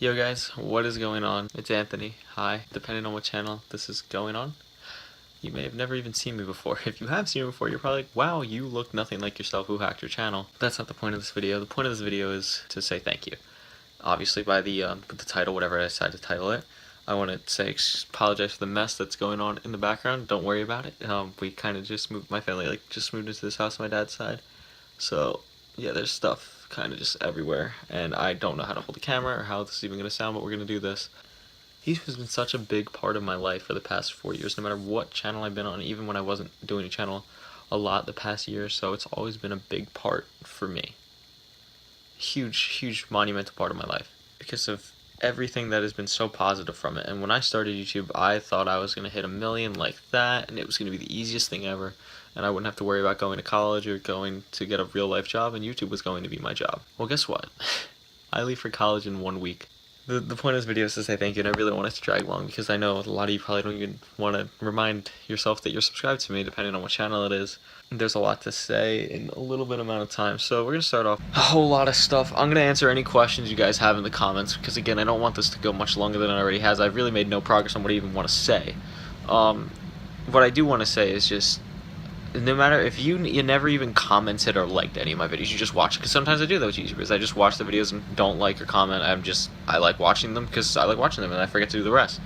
Yo guys, what is going on? It's Anthony. Hi. Depending on what channel this is going on, you may have never even seen me before. If you have seen me before, you're probably like, wow, you look nothing like yourself. Who hacked your channel? That's not the point of this video. The point of this video is to say thank you. Obviously by the title, whatever I decide to title it, I want to say apologize for the mess that's going on in the background. Don't worry about it. We kind of just moved, my family just moved into this house on my dad's side. So yeah, there's stuff kind of just everywhere, and I don't know how to hold a camera or how this is even going to sound, but we're going to do this. He has been such a big part of my life for the past 4 years, no matter what channel I've been on, even when I wasn't doing a channel a lot the past year or so. It's always been a big part for me. Huge monumental part of my life because of everything that has been so positive from it. And when I started YouTube, I thought I was going to hit 1 million like that, and it was going to be the easiest thing ever, and I wouldn't have to worry about going to college or going to get a real life job, and YouTube was going to be my job. Well, guess what? I leave for college in 1 week. The point of this video is to say thank you, and I really don't want it to drag long because I know a lot of you probably don't even want to remind yourself that you're subscribed to me, depending on what channel it is. There's a lot to say in a little bit amount of time, so we're going to start off a whole lot of stuff. I'm going to answer any questions you guys have in the comments because, again, I don't want this to go much longer than it already has. I've really made no progress on what I even want to say. What I do want to say is just, no matter if you never even commented or liked any of my videos, you just watch it, because sometimes I do that with YouTubers. I just watch the videos and don't like or comment. I like watching them because I like watching them and I forget to do the rest.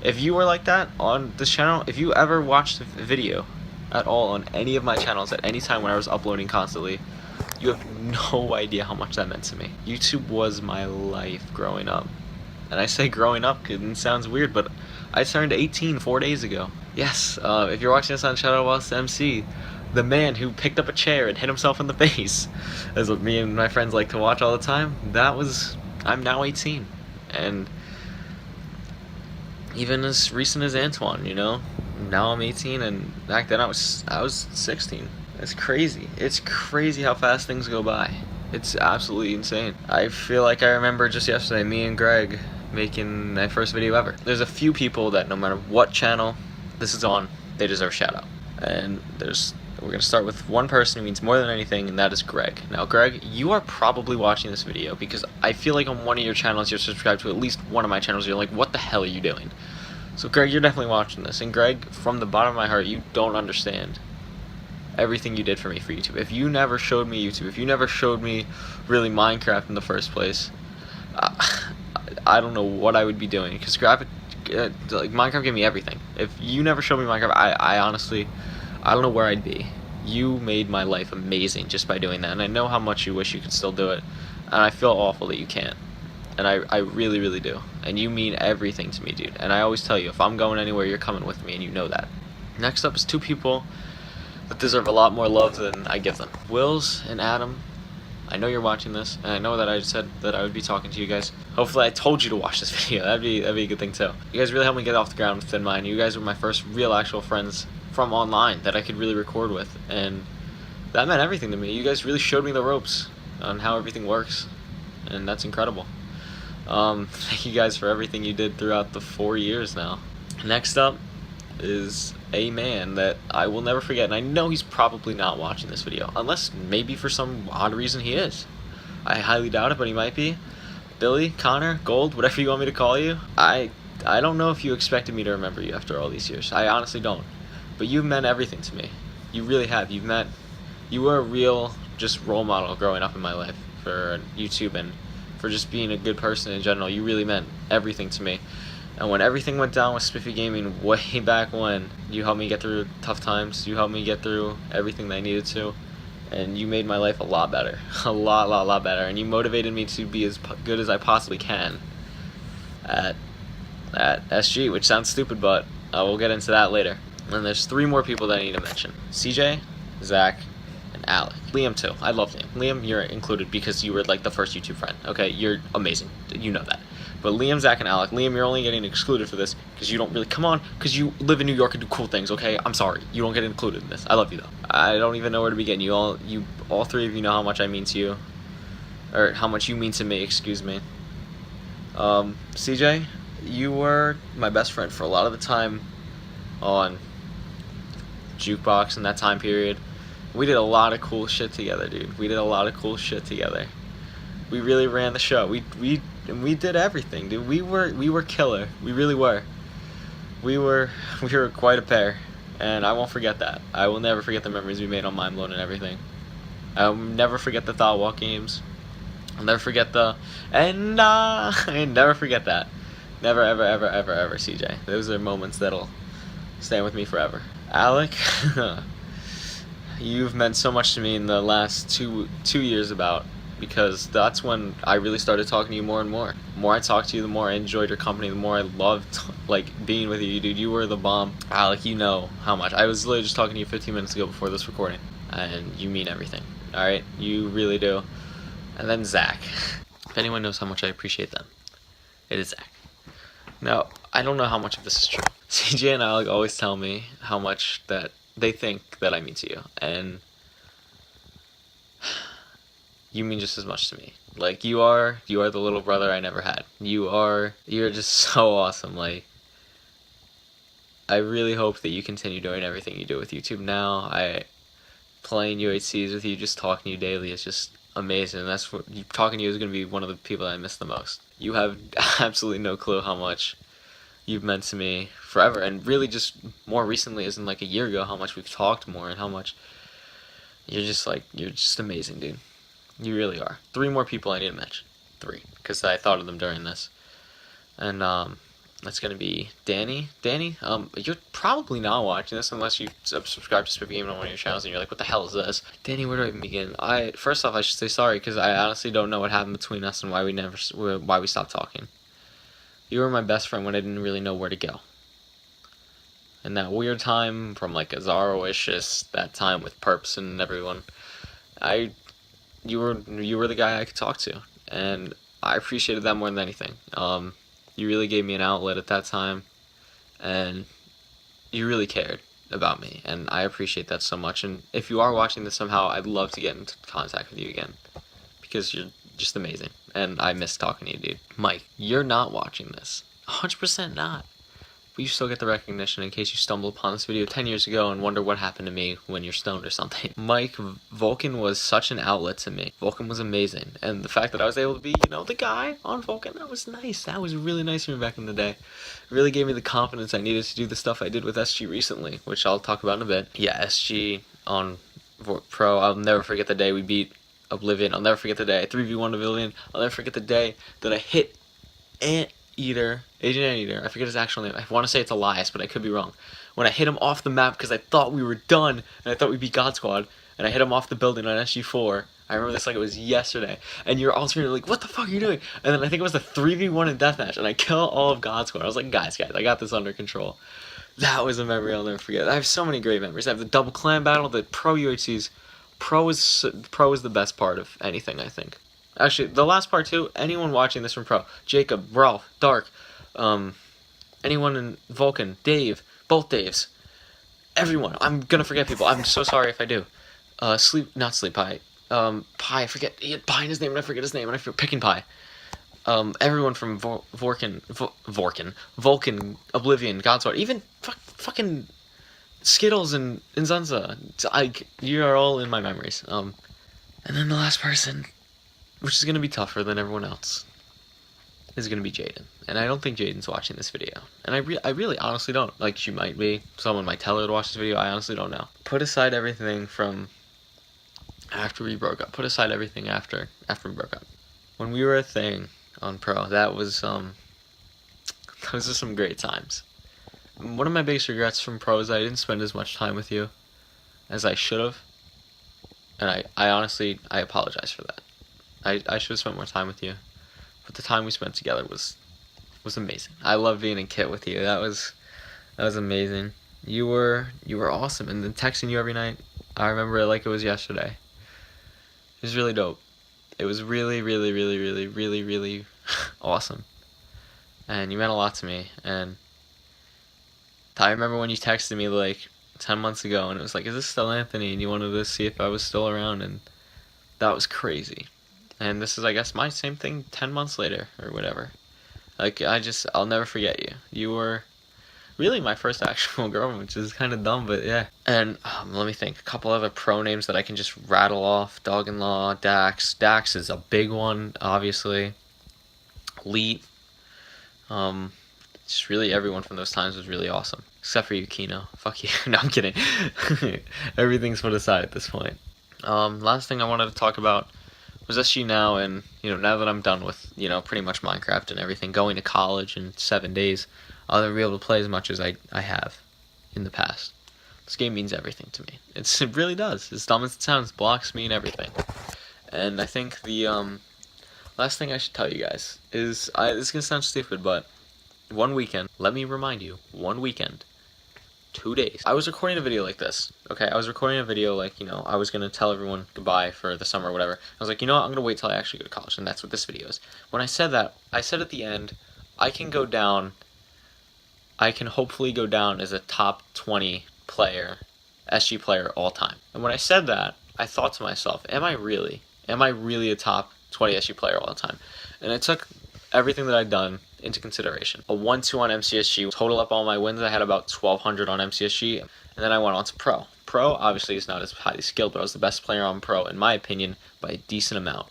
If you were like that on this channel, if you ever watched a video at all on any of my channels at any time when I was uploading constantly, you have no idea how much that meant to me. YouTube was my life growing up. And I say growing up because it sounds weird, but I turned 18 4 days ago. Yes, if you're watching this on ShadowbossMC, the man who picked up a chair and hit himself in the face, as what me and my friends like to watch all the time, I'm now 18. And even as recent as Antoine, you know? Now I'm 18, and back then I was 16. It's crazy. It's crazy how fast things go by. It's absolutely insane. I feel like I remember just yesterday, me and Greg making my first video ever. There's a few people that no matter what channel this is on, they deserve a shout out. And we're gonna start with one person who means more than anything, and that is Greg. Now Greg, you are probably watching this video because I feel like on one of your channels you're subscribed to at least one of my channels. You're like, what the hell are you doing? So Greg, you're definitely watching this, and Greg, from the bottom of my heart, you don't understand everything you did for me for YouTube. If you never showed me YouTube, if you never showed me really Minecraft in the first place, I don't know what I would be doing, because like Minecraft gave me everything. If you never showed me Minecraft, I honestly, I don't know where I'd be. You made my life amazing just by doing that, and I know how much you wish you could still do it, and I feel awful that you can't. And I really do. And you mean everything to me, dude. And I always tell you, if I'm going anywhere, you're coming with me, and you know that. Next up is two people that deserve a lot more love than I give them. Wills and Adam, I know you're watching this, and I know that I said that I would be talking to you guys. Hopefully I told you to watch this video. That'd be a good thing too. You guys really helped me get off the ground with Thin Mind. You guys were my first real actual friends from online that I could really record with, and that meant everything to me. You guys really showed me the ropes on how everything works, and that's incredible. Thank you guys for everything you did throughout the 4 years now. Next up is a man that I will never forget, and I know he's probably not watching this video, unless maybe for some odd reason he is. I highly doubt it, but he might be. Billy, Connor, Gold, whatever you want me to call you. I don't know if you expected me to remember you after all these years. I honestly don't. But you've meant everything to me. You really have. You were a real just role model growing up in my life for YouTube and for just being a good person in general. You really meant everything to me. And when everything went down with Spiffy Gaming way back when, you helped me get through tough times. You helped me get through everything that I needed to. And you made my life a lot better. A lot better. And you motivated me to be as good as I possibly can at SG, which sounds stupid, but we'll get into that later. And there's 3 more people that I need to mention. CJ, Zach, and Alec. Liam too. I love Liam. Liam, you're included because you were like the first YouTube friend. Okay, you're amazing. You know that. But Liam, Zach, and Alec. Liam, you're only getting excluded for this because you don't really come on because you live in New York and do cool things. Okay, I'm sorry. You don't get included in this. I love you though. I don't even know where to begin. You all 3 of you know how much I mean to you, or how much you mean to me. Excuse me. CJ, you were my best friend for a lot of the time on Jukebox in that time period. We did a lot of cool shit together, dude. We did a lot of cool shit together. We really ran the show. We did everything, dude. We were killer. We really were. We were quite a pair, and I won't forget that. I will never forget the memories we made on Mind Blown and everything. I'll never forget the Thought Walk games. I'll never forget I never forget that. Never, ever, ever, ever, ever, CJ. Those are moments that'll stay with me forever. Alec, you've meant so much to me in the last two years because that's when I really started talking to you more and more. The more I talked to you, the more I enjoyed your company, the more I loved being with you, dude. You were the bomb. Alec, you know how much. I was literally just talking to you 15 minutes ago before this recording, and you mean everything. Alright? You really do. And then Zach. If anyone knows how much I appreciate them, it is Zach. Now, I don't know how much of this is true. CJ and Alec always tell me how much that they think that I mean to you, and you mean just as much to me. Like, you are the little brother I never had. You're just so awesome. Like, I really hope that you continue doing everything you do with YouTube now. Playing UHCs with you, just talking to you daily is just amazing. And that's what talking to you is going to be one of the people I miss the most. You have absolutely no clue how much you've meant to me forever, and really just more recently, as in like a year ago, how much we've talked more and how much you're just amazing, dude. You really are. 3 more people I need to mention. 3, because I thought of them during this. And that's gonna be Danny. Danny, you're probably not watching this unless you subscribe to Spiffy Gaming on one of your channels and you're like, what the hell is this? Danny, where do I even begin? First off, I should say sorry because I honestly don't know what happened between us and why we stopped talking. You were my best friend when I didn't really know where to go. And that weird time from like Azaro-ish, that time with Perps and everyone, you were the guy I could talk to, and I appreciated that more than anything. You really gave me an outlet at that time, and you really cared about me, and I appreciate that so much. And if you are watching this somehow, I'd love to get into contact with you again, because you're just amazing, and I miss talking to you, dude. Mike, you're not watching this. 100% not. But you still get the recognition in case you stumble upon this video 10 years ago and wonder what happened to me when you're stoned or something. Mike, Vulcan was such an outlet to me. Vulcan was amazing. And the fact that I was able to be, the guy on Vulcan, that was nice. That was really nice for me back in the day. It really gave me the confidence I needed to do the stuff I did with SG recently, which I'll talk about in a bit. Yeah, SG on Pro, I'll never forget the day we beat Oblivion. I'll never forget the day I 3v1 Oblivion. I'll never forget the day that I hit Agent Anteater, I forget his actual name. I want to say it's Elias, but I could be wrong. When I hit him off the map because I thought we were done, and I thought we beat God Squad, and I hit him off the building on SG4. I remember this like it was yesterday. And you're all screaming like, what the fuck are you doing? And then I think it was the 3v1 in Deathmatch, and I kill all of God Squad. I was like, guys, I got this under control. That was a memory I'll never forget. I have so many great memories. I have the double clan battle, the pro UHCs. Pro is the best part of anything, I think. Actually, the last part too, anyone watching this from Pro, Jacob, Ralph, Dark, anyone in Vulcan, Dave, both Daves, everyone. I'm gonna forget people. I'm so sorry if I do. Not Sleep Pie. Pie, I forget. He had Pie in his name and I forget his name and I feel Picking Pie. Everyone from Vulcan, Vulcan, Oblivion, Godsword, even fucking Skittles and Zunza. You are all in my memories. And then the last person, which is going to be tougher than everyone else, is going to be Jaden. And I don't think Jaden's watching this video. And I really honestly don't. Like, she might be. Someone might tell her to watch this video. I honestly don't know. Put aside everything from after we broke up. Put aside everything after we broke up. When we were a thing on Pro, those are some great times. One of my biggest regrets from Pro is I didn't spend as much time with you as I should have. And I honestly apologize for that. I should have spent more time with you, but the time we spent together was amazing. I love being in kit with you. That was amazing. You were awesome, and then texting you every night. I remember it like it was yesterday. It was really dope. It was really, really, really, really, really, really awesome, and you meant a lot to me. And I remember when you texted me like 10 months ago, and it was like, "Is this still Anthony?" And you wanted to see if I was still around, and that was crazy. And this is, I guess, my same thing 10 months later, or whatever. Like, I'll never forget you. You were really my first actual girlfriend, which is kind of dumb, but yeah. And let me think, a couple other pro names that I can just rattle off. Dog-in-law, Dax. Dax is a big one, obviously. Leet. Just really everyone from those times was really awesome. Except for you, Kino. Fuck you. No, I'm kidding. Everything's put aside at this point. Last thing I wanted to talk about was SG now, and, now that I'm done with, pretty much Minecraft and everything, going to college in 7 days, I'll be able to play as much as I have in the past. This game means everything to me. It really does. As dumb as it sounds, blocks mean everything. And I think the last thing I should tell you guys is, this is going to sound stupid, but one weekend, let me remind you, one weekend, 2 days. I was recording a video like this, okay? I was recording a video like, I was going to tell everyone goodbye for the summer or whatever. I was like, you know what, I'm going to wait till I actually go to college, and that's what this video is. When I said that, I said at the end, I can hopefully go down as a top 20 player, SG player all time. And when I said that, I thought to myself, am I really a top 20 SG player all the time? And I took everything that I'd done into consideration. A 1-2 on MCSG, total up all my wins, I had about 1,200 on MCSG, and then I went on to Pro. Pro, obviously, is not as highly skilled, but I was the best player on Pro, in my opinion, by a decent amount.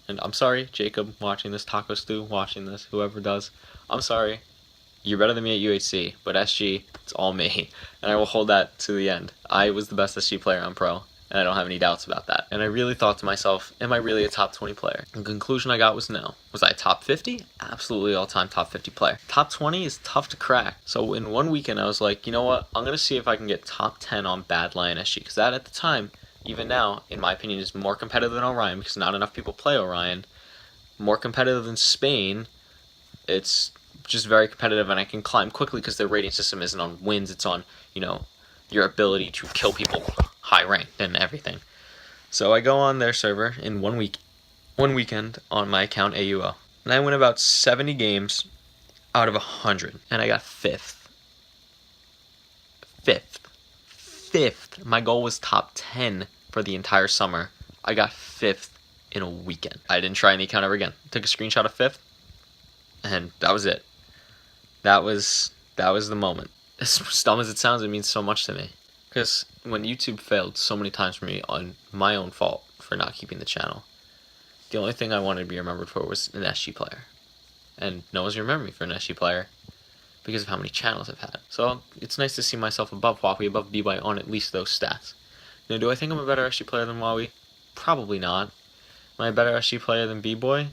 And I'm sorry, Jacob, watching this, Taco Stew, watching this, whoever does, I'm sorry. You're better than me at UHC, but SG, it's all me, and I will hold that to the end. I was the best SG player on Pro, and I don't have any doubts about that. And I really thought to myself, am I really a top 20 player? The conclusion I got was no. Was I top 50? Absolutely all-time top 50 player. Top 20 is tough to crack. So in one weekend, I was like, you know what? I'm going to see if I can get top 10 on Bad Lion SG, because that at the time, even now, in my opinion, is more competitive than Orion, because not enough people play Orion. More competitive than Spain. It's just very competitive, and I can climb quickly because their rating system isn't on wins, it's on, your ability to kill people high ranked and everything. So I go on their server in one weekend on my account AUO, and I win about 70 games out of 100, and I got fifth. My goal was top 10 for the entire summer. I got fifth in a weekend. I didn't try any account ever again. Took a screenshot of fifth, and that was it. That was the moment. As dumb as it sounds, it means so much to me. Because when YouTube failed so many times for me on my own fault for not keeping the channel, the only thing I wanted to be remembered for was an SG player. And no one's remembered me for an SG player because of how many channels I've had. So it's nice to see myself above Huawei, above B-Boy on at least those stats. Do I think I'm a better SG player than Huawei? Probably not. Am I a better SG player than B-Boy?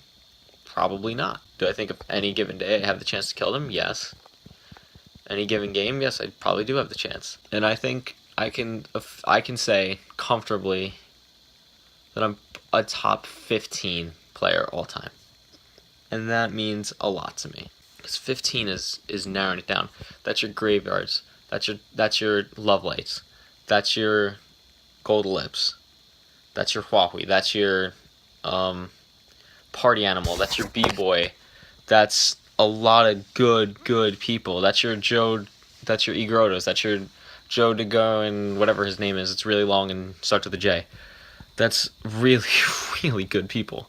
Probably not. Do I think of any given day I have the chance to kill them? Yes. Any given game? Yes, I probably do have the chance. And I think I can say comfortably that I'm a top 15 player all time. And that means a lot to me. Because 15 is narrowing it down. That's your graveyards. That's your love lights. That's your gold lips. That's your Huawei. That's your party animal. That's your B-boy. That's a lot of good people. That's your Joe. That's your Igrotos. That's your Joe DeGo and whatever his name is. It's really long and starts with a J. That's really good people.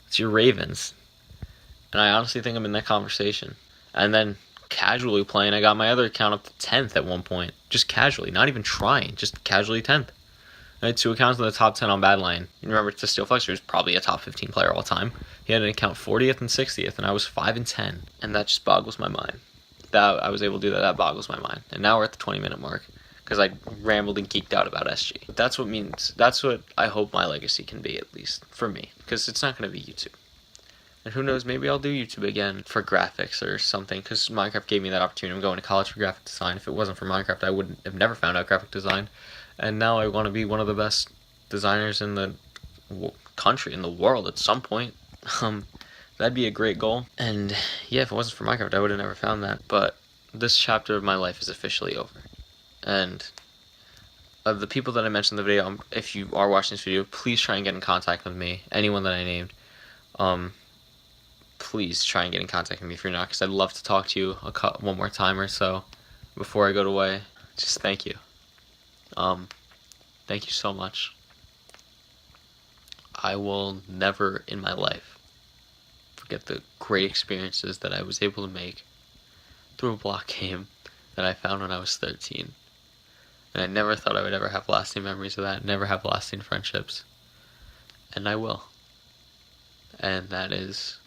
It's your Ravens. And I honestly think I'm in that conversation. And then casually playing, I got my other account up to 10th at one point. Just casually, not even trying, just casually 10th. I had 2 accounts in the top 10 on Badline. You remember, to Steel Flexor is probably a top 15 player all time. He had an account 40th and 60th, and I was 5 and 10. And that just boggles my mind. That I was able to do that, that boggles my mind. And now we're at the 20-minute mark, because I rambled and geeked out about SG. That's what I hope my legacy can be, at least, for me. Because it's not going to be YouTube. And who knows, maybe I'll do YouTube again for graphics or something, because Minecraft gave me that opportunity. I'm going to college for graphic design. If it wasn't for Minecraft, I would have never found out graphic design. And now I want to be one of the best designers in the country, in the world at some point. That'd be a great goal. And yeah, if it wasn't for Minecraft, I would have never found that. But this chapter of my life is officially over. And of the people that I mentioned in the video, if you are watching this video, please try and get in contact with me. Anyone that I named. Please try and get in contact with me if you're not, because I'd love to talk to you one more time or so before I go away. Just thank you. Thank you so much. I will never in my life forget the great experiences that I was able to make through a block game that I found when I was 13. And I never thought I would ever have lasting memories of that, never have lasting friendships. And I will. And that's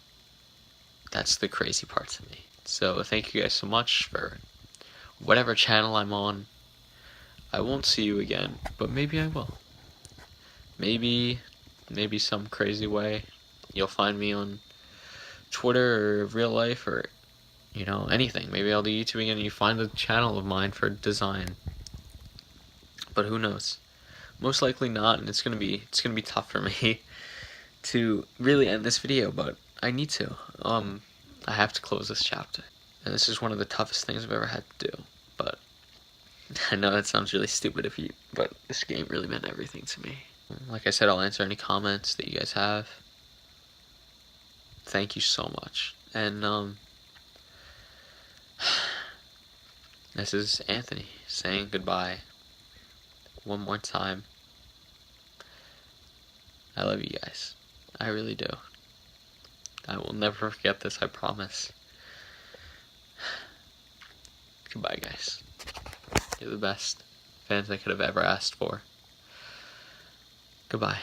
the crazy part to me. So thank you guys so much for whatever channel I'm on. I won't see you again, but maybe I will. Maybe some crazy way you'll find me on Twitter or real life or, you know, anything. Maybe I'll do YouTube again and you find a channel of mine for design. But who knows? Most likely not, and it's gonna be tough for me to really end this video, but I need to. I have to close this chapter. And this is one of the toughest things I've ever had to do. But I know that sounds really stupid but this game really meant everything to me. Like I said, I'll answer any comments that you guys have. Thank you so much. And this is Anthony saying goodbye one more time. I love you guys. I really do. I will never forget this, I promise. Goodbye, guys. You're the best fans I could have ever asked for. Goodbye.